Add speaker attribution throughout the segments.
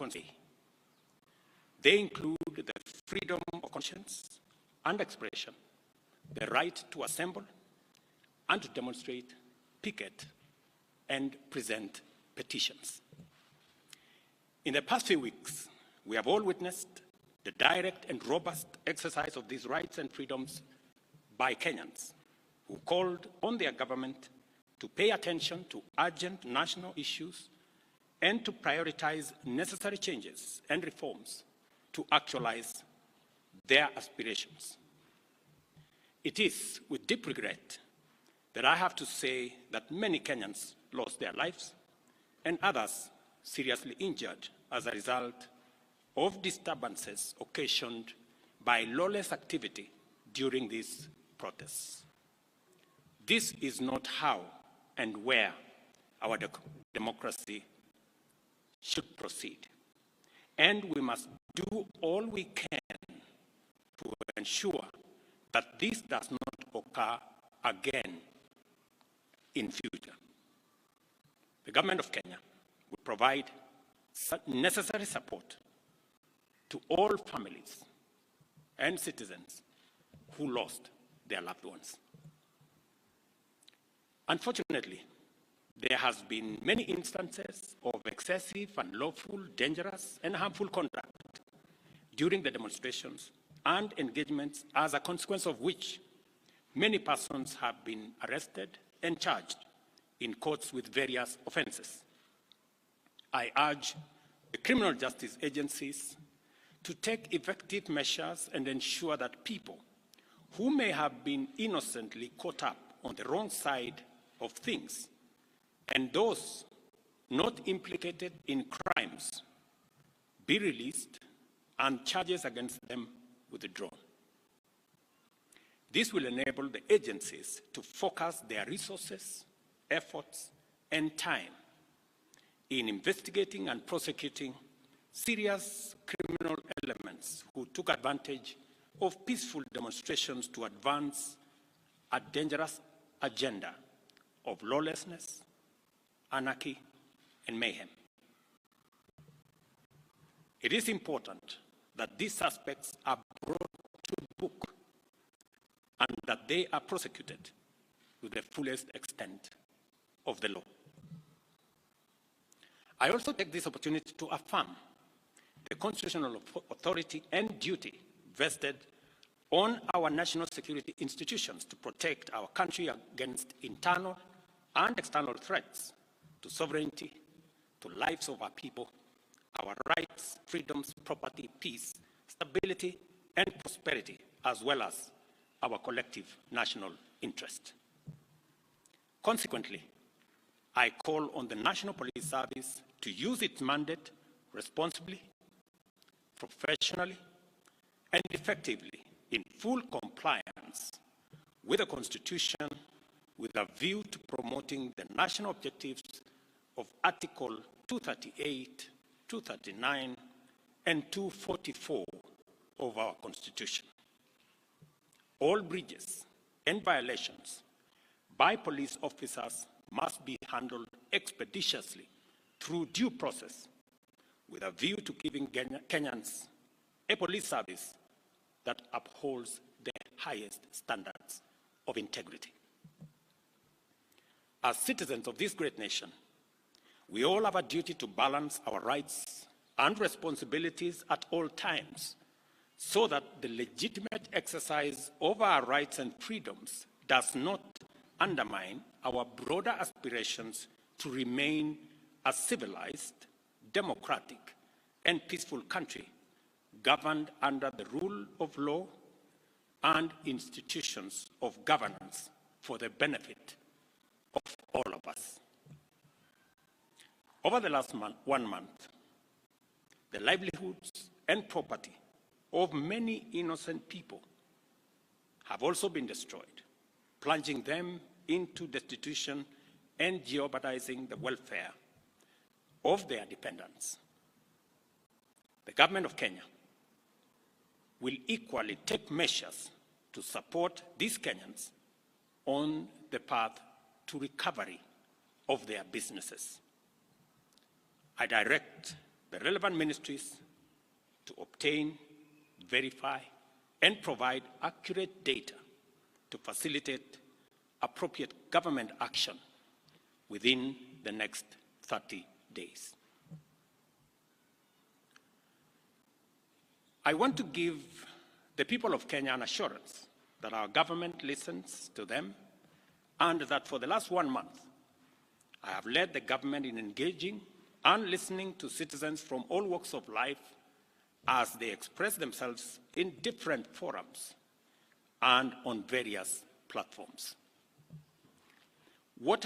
Speaker 1: constitution. They include the freedom of conscience and expression, the right to assemble and to demonstrate, picket, and present petitions. In the past few weeks, we have all witnessed the direct and robust exercise of these rights and freedoms by Kenyans who called on their government to pay attention to urgent national issues and to prioritize necessary changes and reforms to actualize their aspirations. It is with deep regret that I have to say that many Kenyans lost their lives and others seriously injured as a result of disturbances occasioned by lawless activity during these protests. This is not how and where our democracy should proceed. And we must do all we can to ensure that this does not occur again in future. The government of Kenya will provide necessary support to all families and citizens who lost their loved ones. Unfortunately, there has been many instances of excessive, unlawful, dangerous, and harmful conduct during the demonstrations and engagements, as a consequence of which many persons have been arrested and charged in courts with various offenses. I urge the criminal justice agencies to take effective measures and ensure that people who may have been innocently caught up on the wrong side of things and those not implicated in crimes be released and charges against them withdrawn. This will enable the agencies to focus their resources, efforts, and time in investigating and prosecuting serious criminal elements who took advantage of peaceful demonstrations to advance a dangerous agenda of lawlessness, anarchy, and mayhem. It is important that these suspects are brought to book and that they are prosecuted to the fullest extent of the law. I also take this opportunity to affirm the constitutional authority and duty vested on our national security institutions to protect our country against internal and external threats to sovereignty, to lives of our people, our rights, freedoms, property, peace, stability, and prosperity, as well as our collective national interest. Consequently, I call on the National Police Service to use its mandate responsibly, professionally, and effectively in full compliance with the Constitution, with a view to promoting the national objectives of Article 238, 239, and 244 of our Constitution. All breaches and violations by police officers must be handled expeditiously through due process, with a view to giving Kenyans a police service that upholds the highest standards of integrity. As citizens of this great nation, we all have a duty to balance our rights and responsibilities at all times, so that the legitimate exercise of our rights and freedoms does not undermine our broader aspirations to remain a civilized, democratic, and peaceful country governed under the rule of law and institutions of governance for the benefit of all of us. Over the last 1 month, the livelihoods and property of many innocent people have also been destroyed, plunging them into destitution and jeopardizing the welfare of their dependents. The government of Kenya will equally take measures to support these Kenyans on the path to recovery of their businesses. I direct the relevant ministries to obtain, verify, and provide accurate data to facilitate appropriate government action within the next 30 days. I want to give the people of Kenya an assurance that our government listens to them and that for the last 1 month, I have led the government in engaging and listening to citizens from all walks of life as they express themselves in different forums and on various platforms. What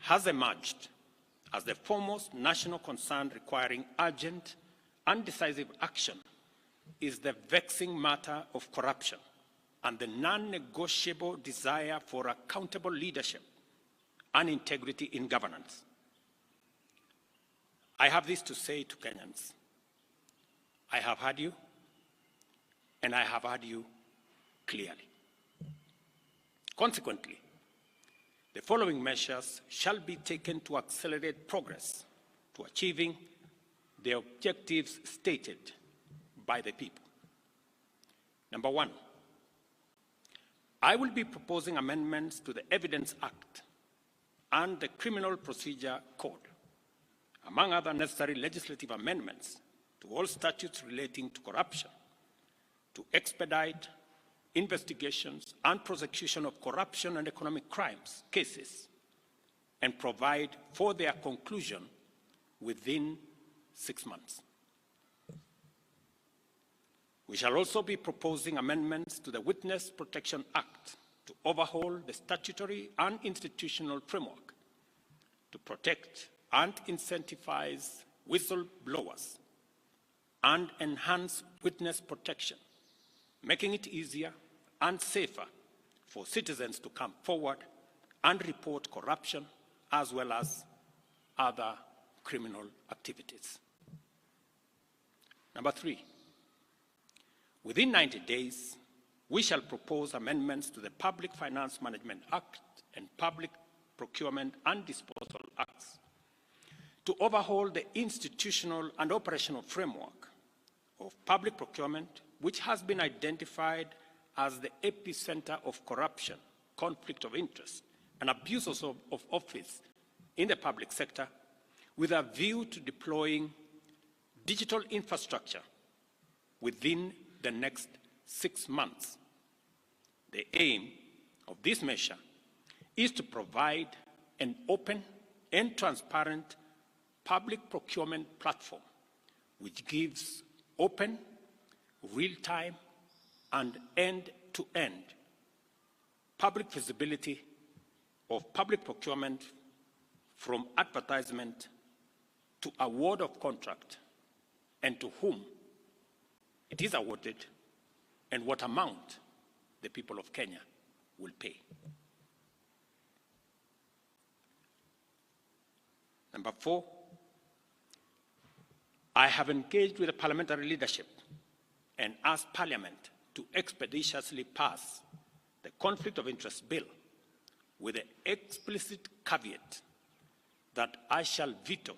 Speaker 1: has emerged as the foremost national concern requiring urgent and decisive action is the vexing matter of corruption and the non-negotiable desire for accountable leadership and integrity in governance. I have this to say to Kenyans. I have heard you, and I have heard you clearly. Consequently, the following measures shall be taken to accelerate progress to achieving the objectives stated by the people. Number one, I will be proposing amendments to the Evidence Act and the Criminal Procedure Code, among other necessary legislative amendments to all statutes relating to corruption, to expedite investigations and prosecution of corruption and economic crimes cases, and provide for their conclusion within 6 months. We shall also be proposing amendments to the Witness Protection Act to overhaul the statutory and institutional framework to protect and incentivize whistleblowers and enhance witness protection, making it easier and safer for citizens to come forward and report corruption as well as other criminal activities. Number three, within 90 days, we shall propose amendments to the Public Finance Management Act and Public Procurement and Disposal Acts to overhaul the institutional and operational framework of public procurement, which has been identified as the epicenter of corruption, conflict of interest, and abuses of office in the public sector, with a view to deploying digital infrastructure within the next 6 months. The aim of this measure is to provide an open and transparent public procurement platform which gives open, real-time, and end-to-end public visibility of public procurement from advertisement to award of contract and to whom it is awarded and what amount the people of Kenya will pay. Number four, I have engaged with the parliamentary leadership and asked Parliament to expeditiously pass the Conflict of Interest Bill with the explicit caveat that I shall veto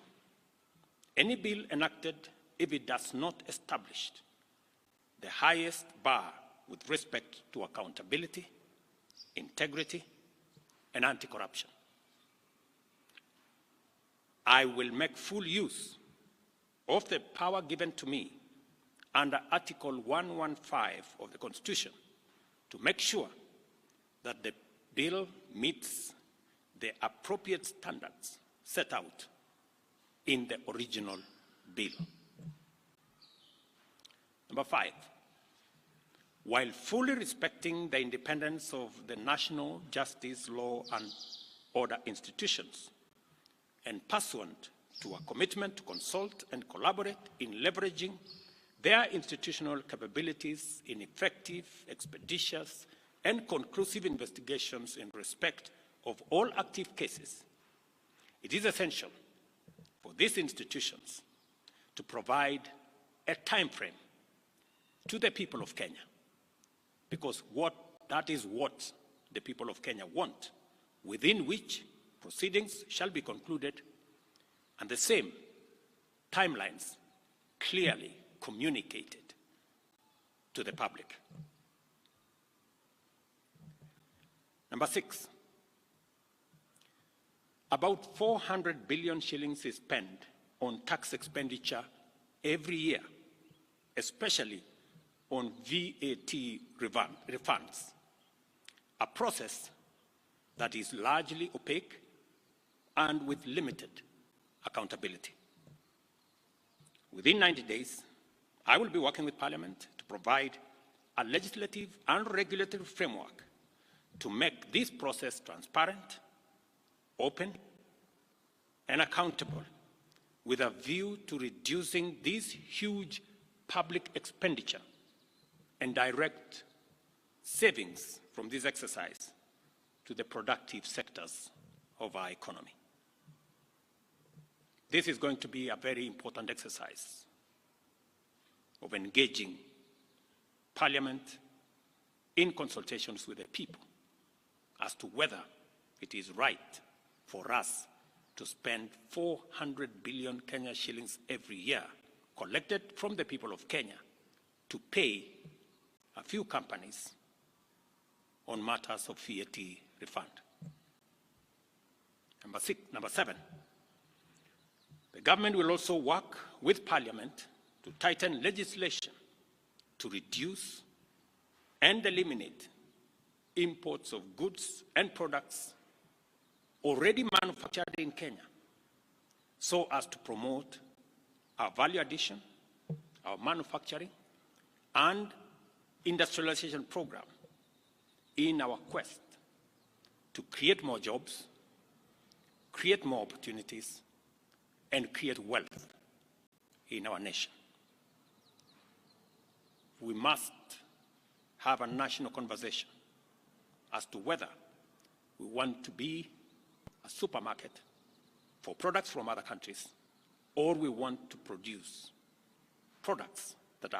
Speaker 1: any bill enacted if it does not establish the highest bar with respect to accountability, integrity, and anti-corruption. I will make full use of the power given to me under Article 115 of the Constitution to make sure that the bill meets the appropriate standards set out in the original bill. Number five, while fully respecting the independence of the national justice, law, and order institutions, and pursuant to a commitment to consult and collaborate in leveraging their institutional capabilities in effective, expeditious, and conclusive investigations in respect of all active cases, it is essential for these institutions to provide a time frame to the people of Kenya, because that is what the people of Kenya want, within which proceedings shall be concluded, and the same timelines clearly communicated to the public. Number 6, about 400 billion shillings is spent on tax expenditure every year, especially on VAT refunds, a process that is largely opaque and with limited accountability. Within 90 days, I will be working with Parliament to provide a legislative and regulatory framework to make this process transparent, open, and accountable, with a view to reducing this huge public expenditure and direct savings from this exercise to the productive sectors of our economy. This is going to be a very important exercise of engaging Parliament in consultations with the people as to whether it is right for us to spend 400 billion Kenya shillings every year collected from the people of Kenya to pay a few companies on matters of VAT refund. Number 7, the government will also work with Parliament to tighten legislation to reduce and eliminate imports of goods and products already manufactured in Kenya, so as to promote our value addition, our manufacturing, and industrialization program in our quest to create more jobs, create more opportunities, and create wealth in our nation. We must have a national conversation as to whether we want to be a supermarket for products from other countries, or we want to produce products that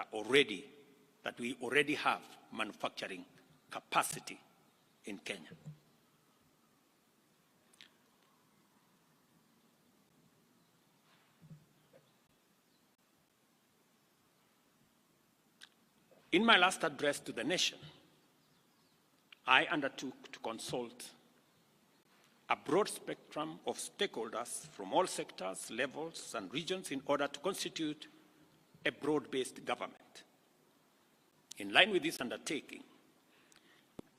Speaker 1: we already have manufacturing capacity in Kenya. In my last address to the nation, I undertook to consult a broad spectrum of stakeholders from all sectors, levels, and regions in order to constitute a broad-based government. In line with this undertaking,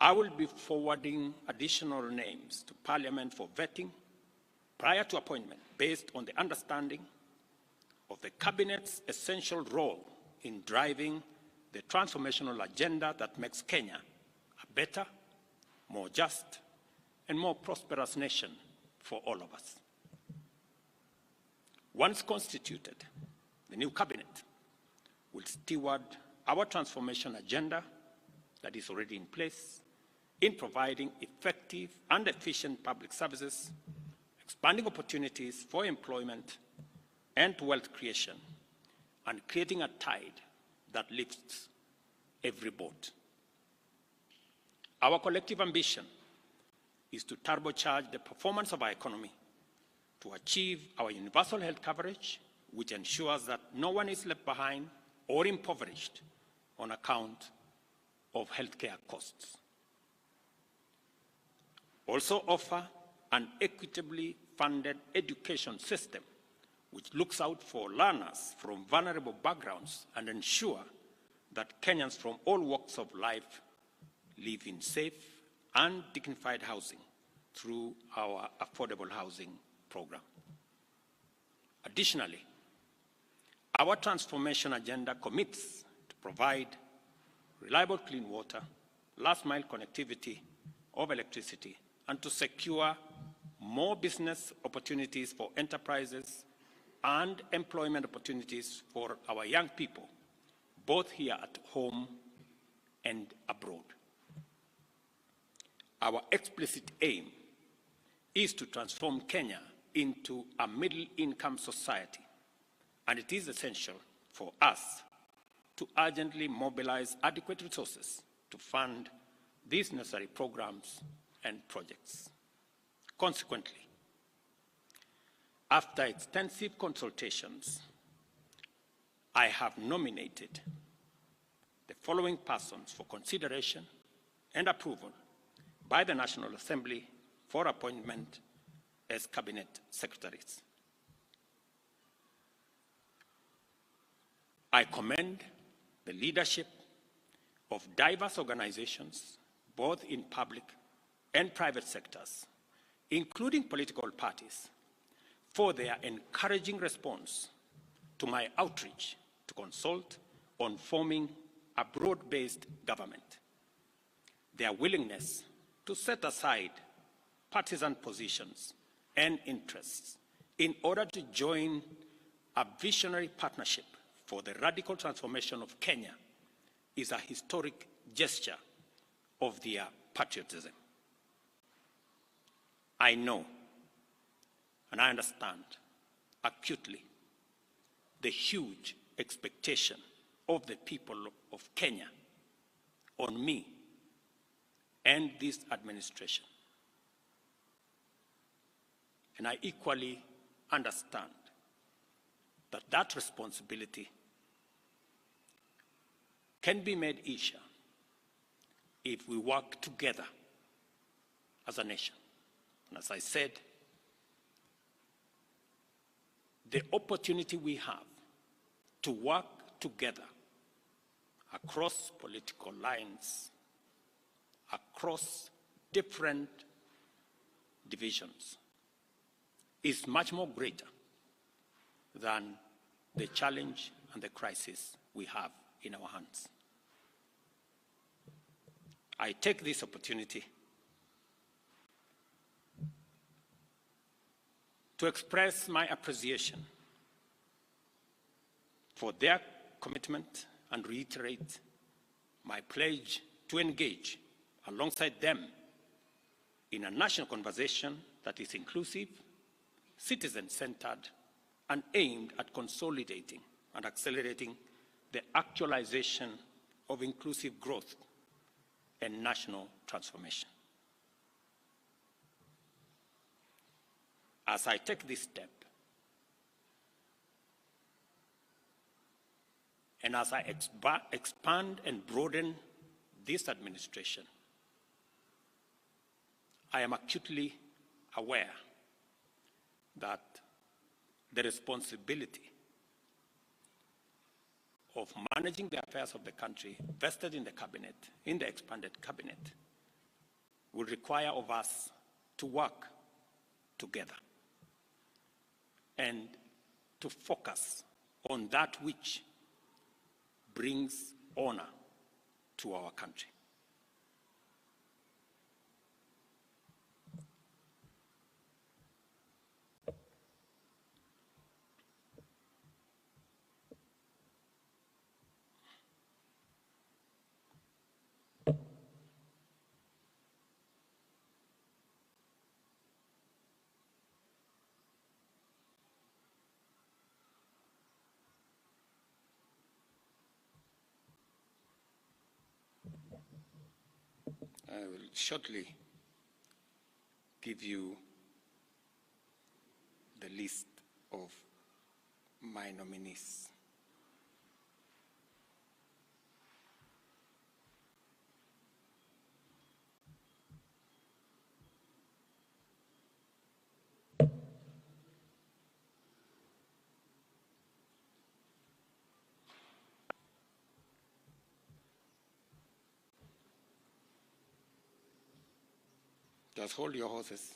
Speaker 1: I will be forwarding additional names to Parliament for vetting prior to appointment, based on the understanding of the Cabinet's essential role in driving the transformational agenda that makes Kenya a better, more just, and more prosperous nation for all of us. Once constituted, the new cabinet will steward our transformation agenda that is already in place in providing effective and efficient public services, expanding opportunities for employment and wealth creation, and creating a tide that lifts every boat. Our collective ambition is to turbocharge the performance of our economy to achieve our universal health coverage, which ensures that no one is left behind or impoverished on account of healthcare costs. Also offer an equitably funded education system which looks out for learners from vulnerable backgrounds and ensure that Kenyans from all walks of life live in safe and dignified housing through our affordable housing program. Additionally, our transformation agenda commits to provide reliable clean water, last-mile connectivity of electricity, and to secure more business opportunities for enterprises and employment opportunities for our young people, both here at home and abroad. Our explicit aim is to transform Kenya into a middle-income society, and it is essential for us to urgently mobilize adequate resources to fund these necessary programs and projects. Consequently, after extensive consultations, I have nominated the following persons for consideration and approval by the National Assembly for appointment as cabinet secretaries. I commend the leadership of diverse organizations, both in public and private sectors, including political parties, for their encouraging response to my outreach to consult on forming a broad-based government. Their willingness to set aside partisan positions and interests in order to join a visionary partnership for the radical transformation of Kenya is a historic gesture of their patriotism. I know and I understand acutely the huge expectation of the people of Kenya on me and this administration. And I equally understand that that responsibility can be made easier if we work together as a nation. And as I said, the opportunity we have to work together across political lines, across different divisions, is much more greater than the challenge and the crisis we have in our hands. I take this opportunity to express my appreciation for their commitment and reiterate my pledge to engage alongside them in a national conversation that is inclusive, citizen-centered, and aimed at consolidating and accelerating the actualization of inclusive growth and national transformation. As I take this step, and as I expand and broaden this administration, I am acutely aware that the responsibility of managing the affairs of the country vested in the cabinet, in the expanded cabinet, will require of us to work together and to focus on that which brings honor to our country. I will shortly give you the list of my nominees. Just hold your horses.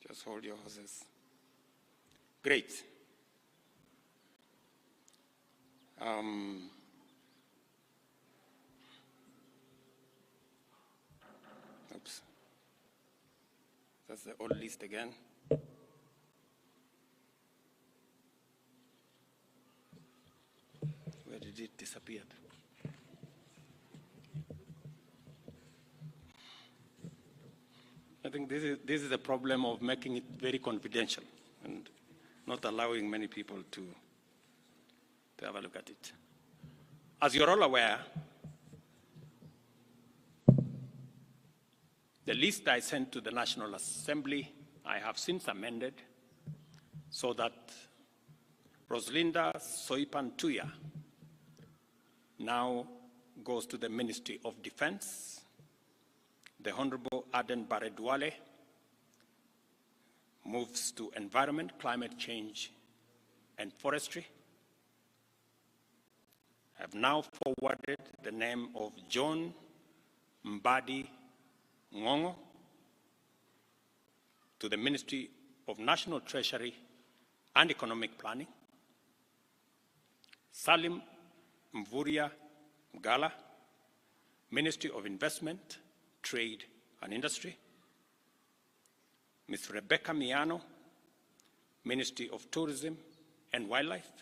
Speaker 1: Just hold your horses. Great. Oops. That's the old list again. Where did it disappear? I think this is a problem of making it very confidential and not allowing many people to have a look at it. As you're all aware, The list I sent to the National Assembly, I have since amended so that Roslinda Soipan-Tuya now goes to the Ministry of Defense. The Honorable Aden Bare-Duale moves to Environment, Climate Change, and Forestry. I have now forwarded the name of John Mbadi Ngongo to the Ministry of National Treasury and Economic Planning. Salim Mvuria Mgala, Ministry of Investment, Trade and Industry. Ms. Rebecca Miano, Ministry of Tourism and Wildlife.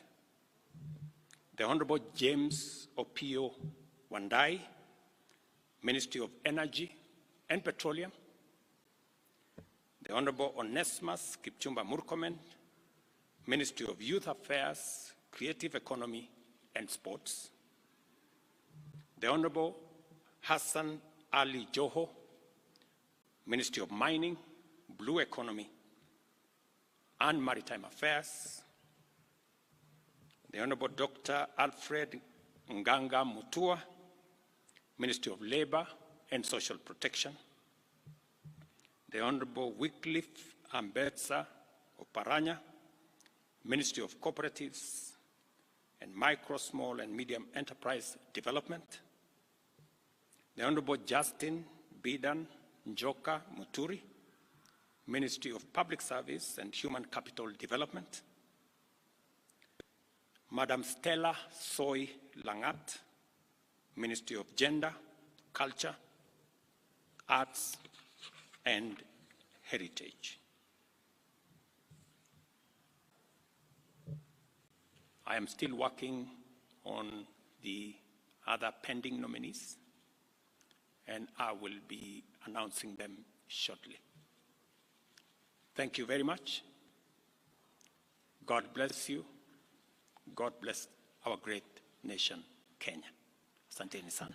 Speaker 1: The Honorable James Opio Wandai, Ministry of Energy and Petroleum. The Honorable Onesimus Kipchumba Murkomen, Ministry of Youth Affairs, Creative Economy and Sports. The Honorable Hassan Ali Joho, Ministry of Mining, Blue Economy and Maritime Affairs. The Honorable Dr. Alfred Nganga Mutua, Ministry of Labor and Social Protection. The Honorable Wycliffe Ambetsa Oparanya, Ministry of Cooperatives and Micro, Small and Medium Enterprise Development. The Honorable Justin Bidan Njoka Muturi, Ministry of Public Service and Human Capital Development. Madam Stella Soy Langat, Ministry of Gender, Culture, Arts and Heritage. I am still working on the other pending nominees, and I will be announcing them shortly. Thank you very much. God bless you. God bless our great nation, Kenya. Asanteni sana.